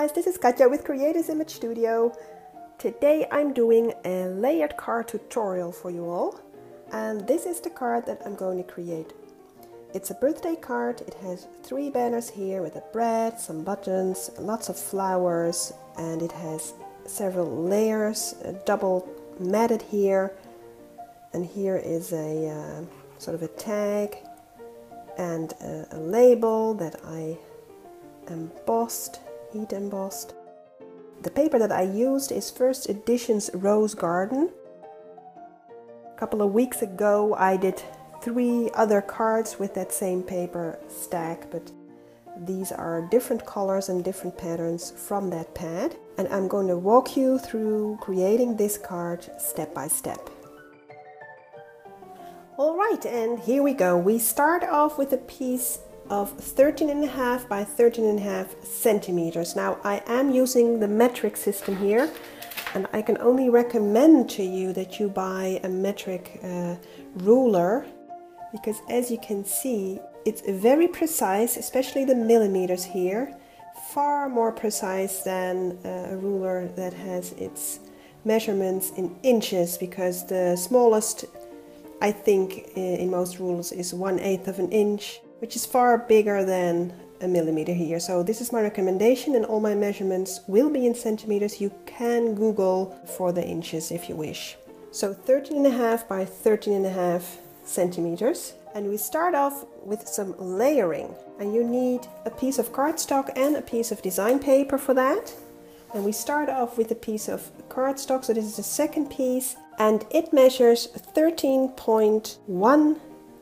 guys, this is Katja with Creators Image Studio. Today I'm doing a layered card tutorial for you all, and this is the card that I'm going to create. It's a birthday card. It has 3 banners here with a bread, some buttons, lots of flowers, and it has several layers, double matted here, and here is a sort of a tag and a label that I embossed, heat embossed. The paper that I used is First Edition's Rose Garden. A couple of weeks ago I did 3 other cards with that same paper stack, but these are different colors and different patterns from that pad, and I'm going to walk you through creating this card step by step. Alright, and here we go. We start off with a piece of 13.5 by 13.5 centimeters. Now I am using the metric system here, and I can only recommend to you that you buy a metric ruler, because as you can see it's very precise, especially the millimeters here, far more precise than a ruler that has its measurements in inches, because the smallest I think in most rulers is 1/8 of an inch, which is far bigger than a millimeter here. So this is my recommendation, and all my measurements will be in centimeters. You can Google for the inches if you wish. So 13.5 by 13.5 centimeters. And we start off with some layering. And you need a piece of cardstock and a piece of design paper for that. And we start off with a piece of cardstock. So this is the second piece. And it measures 13.1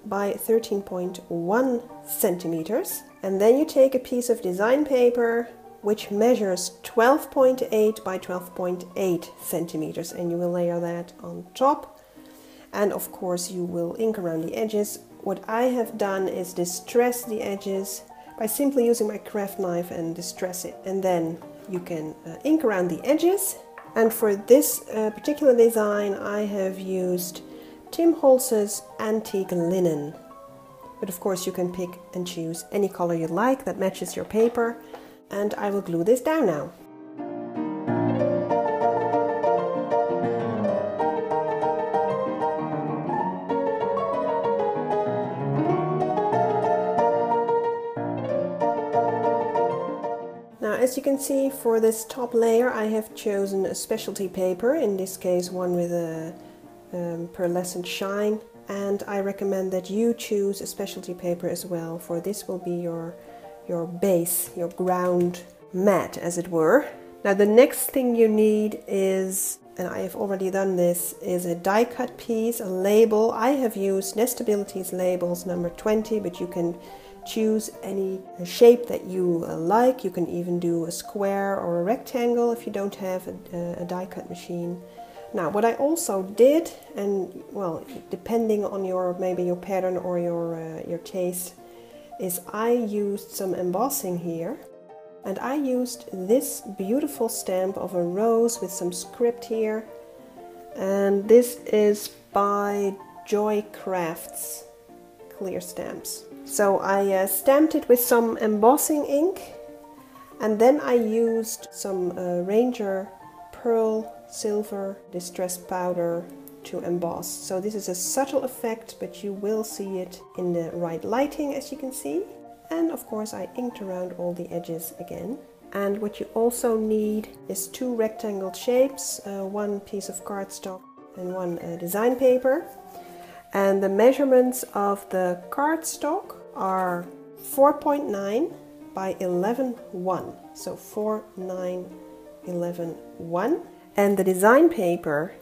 by 13.1 centimeters, and then you take a piece of design paper which measures 12.8 by 12.8 centimeters, and you will layer that on top, and of course you will ink around the edges. What I have done is distress the edges by simply using my craft knife and distress it, and then you can ink around the edges. And for this particular design I have used Tim Holtz's Antique Linen, but of course you can pick and choose any color you like that matches your paper, and I will glue this down now. Now, as you can see, for this top layer I have chosen a specialty paper, in this case one with a pearlescent shine, and I recommend that you choose a specialty paper as well, for this will be your base, your ground mat as it were. Now the next thing you need is, and I have already done this, is a die cut piece, a label. I have used Nestability's labels number 20, but you can choose any shape that you like. You can even do a square or a rectangle if you don't have a die cut machine. Now what I also did, and well, depending on maybe your pattern or your taste, is I used some embossing here, and I used this beautiful stamp of a rose with some script here, and this is by Joy Crafts clear stamps. So I stamped it with some embossing ink, and then I used some Ranger Pearl Silver distressed powder to emboss. So this is a subtle effect, but you will see it in the right lighting, as you can see. And of course I inked around all the edges again. And what you also need is 2 rectangle shapes, 1 piece of cardstock and 1 design paper. And the measurements of the cardstock are 4.9 by 11.1. So 4.9, 11.1. And the design paper,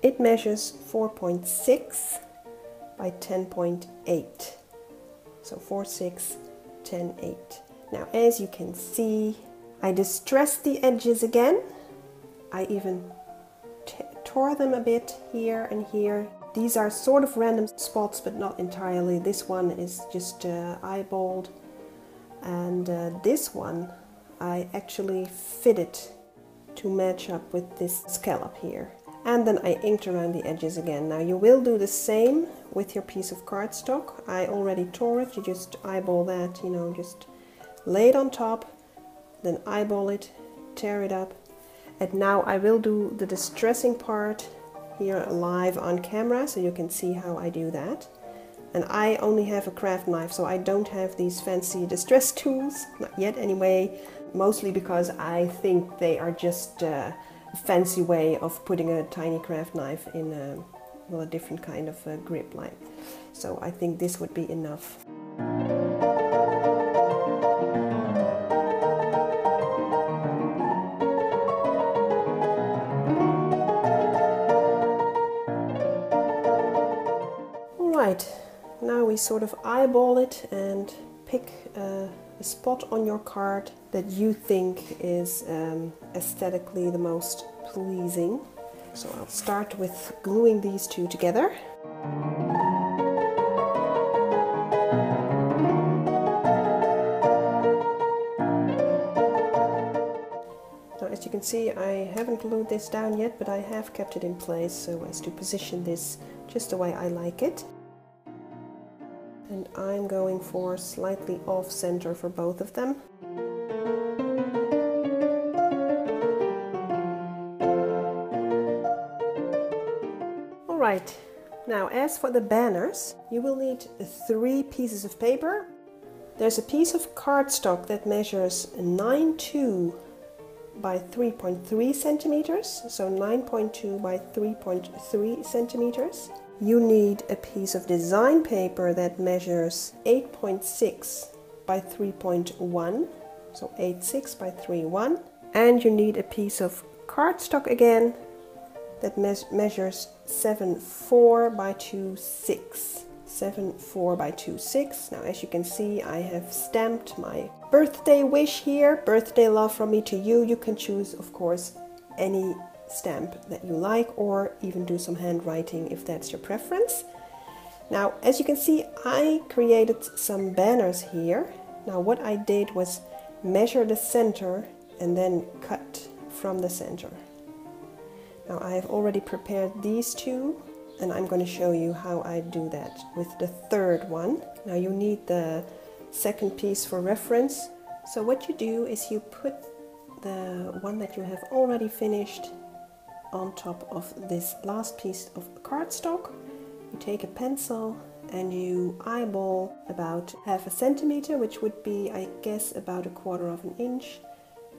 it measures 4.6 by 10.8. So 4.6, 10.8. Now as you can see, I distressed the edges again. I even tore them a bit here and here. These are sort of random spots, but not entirely. This one is just eyeballed, and this one I actually fitted to match up with this scallop here. And then I inked around the edges again. Now you will do the same with your piece of cardstock. I already tore it. You just eyeball that, just lay it on top, then eyeball it, tear it up. And now I will do the distressing part here live on camera, so you can see how I do that. And I only have a craft knife, so I don't have these fancy distress tools, not yet anyway, mostly because I think they are just a fancy way of putting a tiny craft knife in a different kind of grip line. So I think this would be enough. Alright, now we sort of eyeball it and pick a spot on your card that you think is aesthetically the most pleasing. So I'll start with gluing these two together. Now, as you can see, I haven't glued this down yet, but I have kept it in place so as to position this just the way I like it. And I'm going for slightly off center for both of them. Alright, now as for the banners, you will need 3 pieces of paper. There's a piece of cardstock that measures 9.2 by 3.3 centimeters, so 9.2 by 3.3 centimeters. You need a piece of design paper that measures 8.6 by 3.1, so 8.6 by 3.1. And you need a piece of cardstock again that measures 7.4 by 2.6. 7.4 by 2.6. Now, as you can see, I have stamped my birthday wish here, birthday love from me to you. You can choose, of course, any stamp that you like, or even do some handwriting if that's your preference. Now, as you can see, I created some banners here. Now, what I did was measure the center and then cut from the center. Now, I have already prepared these two, and I'm going to show you how I do that with the third one. Now, you need the second piece for reference. So what you do is you put the one that you have already finished on top of this last piece of cardstock. You take a pencil and you eyeball about 0.5 centimeter, which would be, I guess, about 1/4 inch,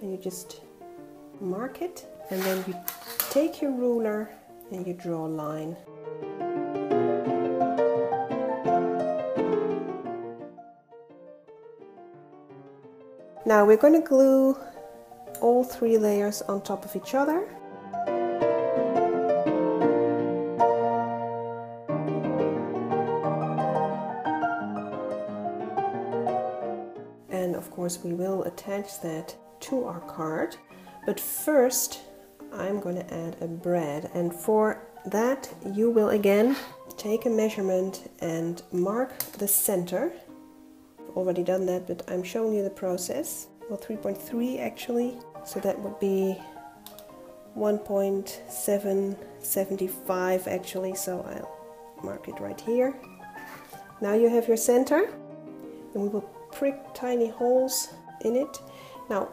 and you just mark it, and then you take your ruler and you draw a line. Now we're going to glue all 3 layers on top of each other. And of course we will attach that to our card. But first I'm going to add a brad, and for that you will again take a measurement and mark the center. I've already done that, but I'm showing you the process. Well, 3.3 actually, so that would be 1.775 actually, so I'll mark it right here. Now you have your center, and we will prick tiny holes in it. Now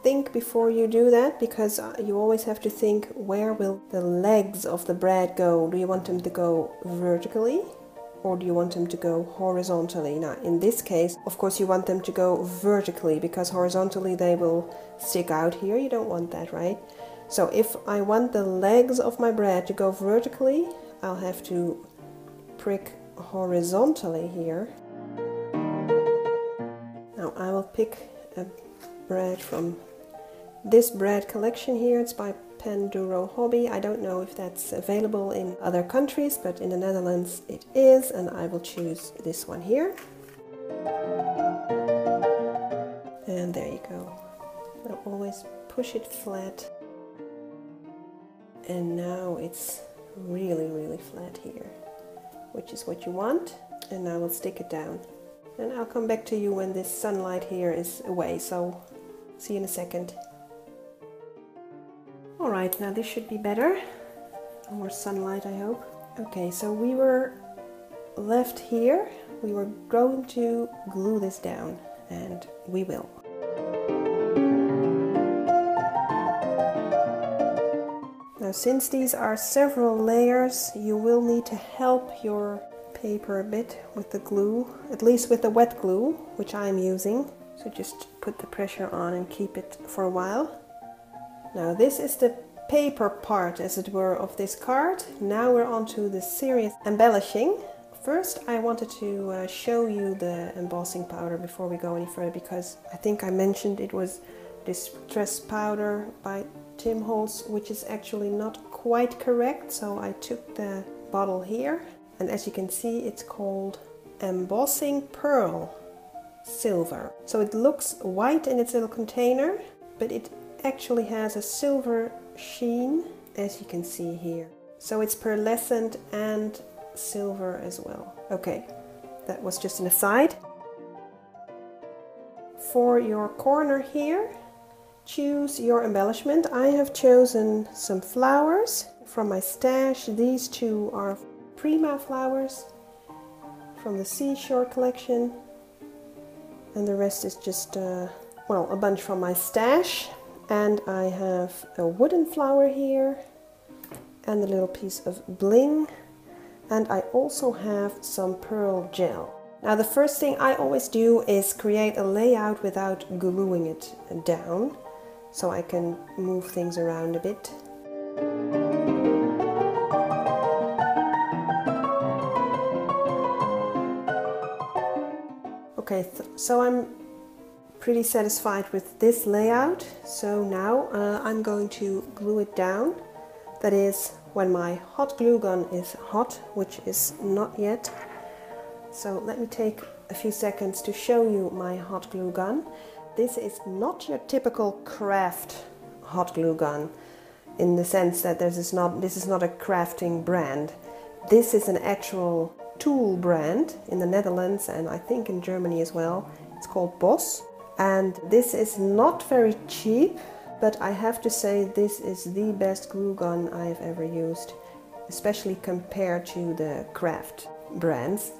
think before you do that, because you always have to think, where will the legs of the brad go? Do you want them to go vertically, or do you want them to go horizontally? Now in this case, of course, you want them to go vertically, because horizontally they will stick out here. You don't want that, right? So if I want the legs of my brad to go vertically, I'll have to prick horizontally here. Now I will pick a brad from this brad collection here. It's by Panduro Hobby. I don't know if that's available in other countries, but in the Netherlands it is, and I will choose this one here. And there you go. Now always push it flat, and now it's really flat here, which is what you want. And now we'll stick it down, and I'll come back to you when this sunlight here is away, so see you in a second. Alright, now this should be better. More sunlight, I hope. Okay, so we were left here. We were going to glue this down, and we will. since these are several layers, you will need to help your paper a bit with the glue, at least with the wet glue, which I'm using. So just put the pressure on and keep it for a while. Now this is the paper part, as it were, of this card. Now we're on to the serious embellishing. First I wanted to show you the embossing powder before we go any further, because I think I mentioned it was Distress Powder by Tim Holtz, which is actually not quite correct. So I took the bottle here, and as you can see, it's called Embossing Pearl Silver. So it looks white in its little container, but it actually has a silver sheen, as you can see here. So it's pearlescent and silver as well. Okay, that was just an aside. For your corner here, choose your embellishment. I have chosen some flowers from my stash. These two are Prima flowers from the Seashore collection, and the rest is just well, a bunch from my stash. And I have a wooden flower here and a little piece of bling, and I also have some pearl gel. Now the first thing I always do is create a layout without gluing it down, so I can move things around a bit. Okay, so I'm pretty satisfied with this layout. So now I'm going to glue it down. That is, when my hot glue gun is hot, which is not yet. So let me take a few seconds to show you my hot glue gun. This is not your typical craft hot glue gun, in the sense that this is not a crafting brand. This is an actual tool brand in the Netherlands, and I think in Germany as well. It's called Boss, and this is not very cheap, but I have to say this is the best glue gun I've ever used, especially compared to the craft brands.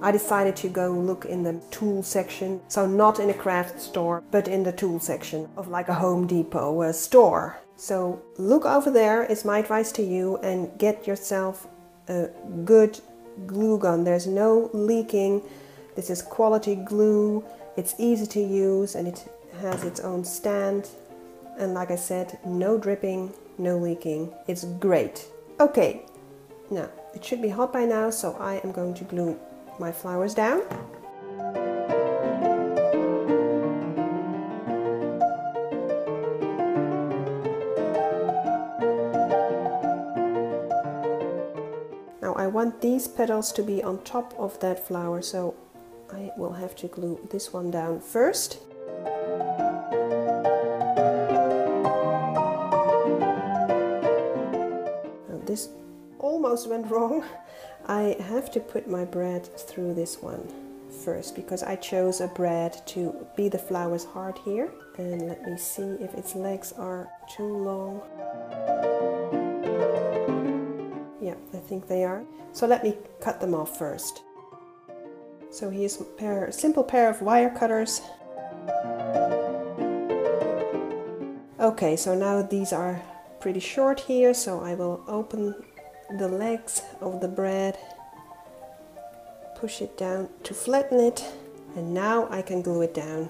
I decided to go look in the tool section, so not in a craft store, but in the tool section of like a Home Depot store. So look over there, is my advice to you, and get yourself a good glue gun. There's no leaking. This is quality glue. It's easy to use, and it has its own stand. And like I said, no dripping, no leaking. It's great. Okay, now it should be hot by now, so I am going to glue my flowers down. Now I want these petals to be on top of that flower, so I will have to glue this one down first. Now this almost went wrong. I have to put my brad through this one first, because I chose a brad to be the flower's heart here. And let me see if its legs are too long. Yeah, I think they are. So let me cut them off first. So here's a simple pair of wire cutters. Okay, so now these are pretty short here, so I will open the legs of the brad, push it down to flatten it, and now I can glue it down.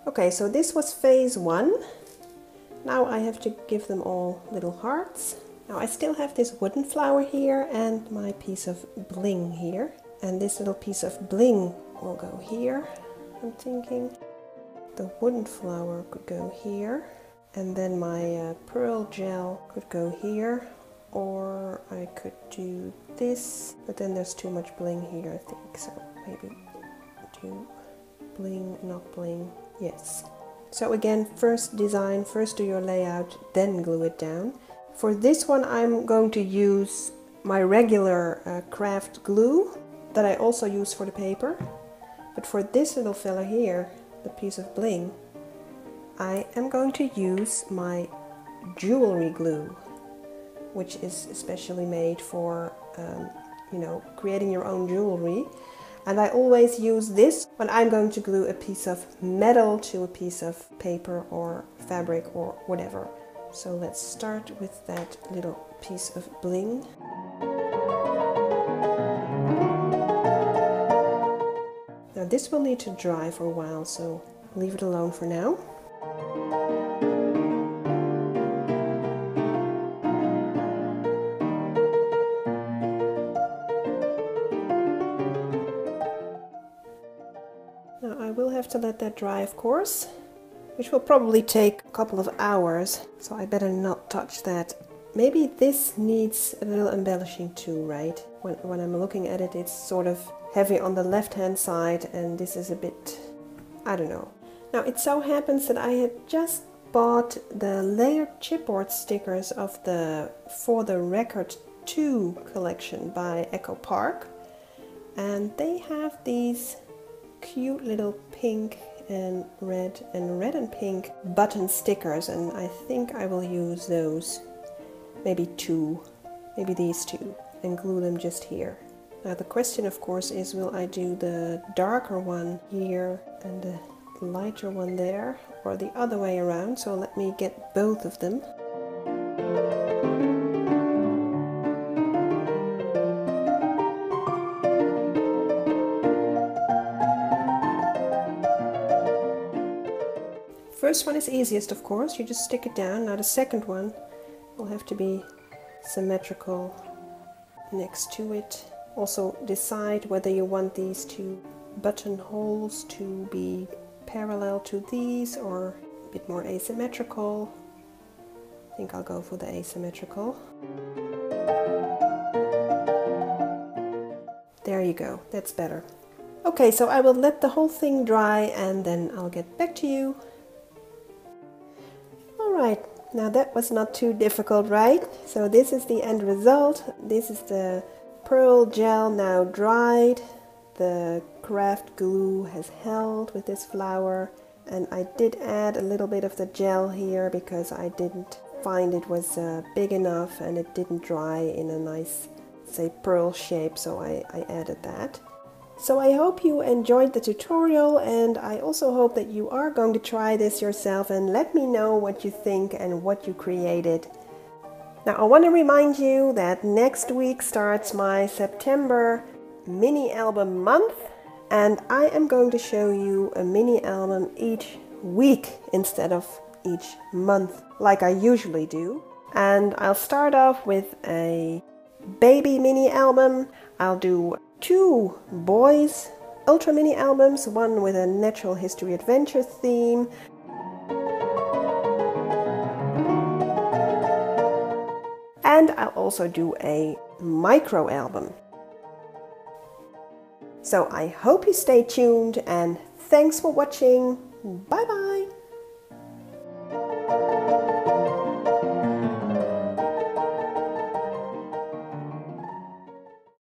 Okay, so this was phase one. Now I have to give them all little hearts. Now I still have this wooden flower here and my piece of bling here, and this little piece of bling will go here, I'm thinking. The wooden flower could go here, and then my pearl gel could go here, or I could do this, but then there's too much bling here, I think, so maybe do bling, not bling, yes. So again, first design, first do your layout, then glue it down. For this one I'm going to use my regular craft glue that I also use for the paper. But for this little fella here, the piece of bling, I am going to use my jewelry glue, which is especially made for you know, creating your own jewelry. And I always use this when I'm going to glue a piece of metal to a piece of paper or fabric or whatever. So let's start with that little piece of bling. Now this will need to dry for a while, so leave it alone for now. Now I will have to let that dry, of course, which will probably take a couple of hours, so I better not touch that. Maybe this needs a little embellishing too, right? When I'm looking at it, it's sort of heavy on the left hand side, and this is a bit, I don't know. Now it so happens that I had just bought the layered chipboard stickers of For the Record 2 collection by Echo Park, and they have these cute little pink and red and pink button stickers, and I think I will use those, maybe these two, and glue them just here. Now the question of course is, will I do the darker one here and the lighter one there, or the other way around? So let me get both of them. First one is easiest, of course, you just stick it down. Now the second one will have to be symmetrical next to it. Also decide whether you want these two buttonholes to be parallel to these or a bit more asymmetrical. I think I'll go for the asymmetrical. There you go, that's better. Okay, so I will let the whole thing dry and then I'll get back to you. Alright, now that was not too difficult, right? So this is the end result. This is the pearl gel now dried. The craft glue has held with this flower, and I did add a little bit of the gel here because I didn't find it was big enough and it didn't dry in a nice, say, pearl shape, so I added that. So I hope you enjoyed the tutorial, and I also hope that you are going to try this yourself and let me know what you think and what you created. Now I want to remind you that next week starts my September mini album month, and I am going to show you a mini album each week instead of each month like I usually do. And I'll start off with a baby mini album. I'll do 2 boys ultra mini albums, one with a natural history adventure theme, and I'll also do a micro album. So I hope you stay tuned, and thanks for watching. Bye bye!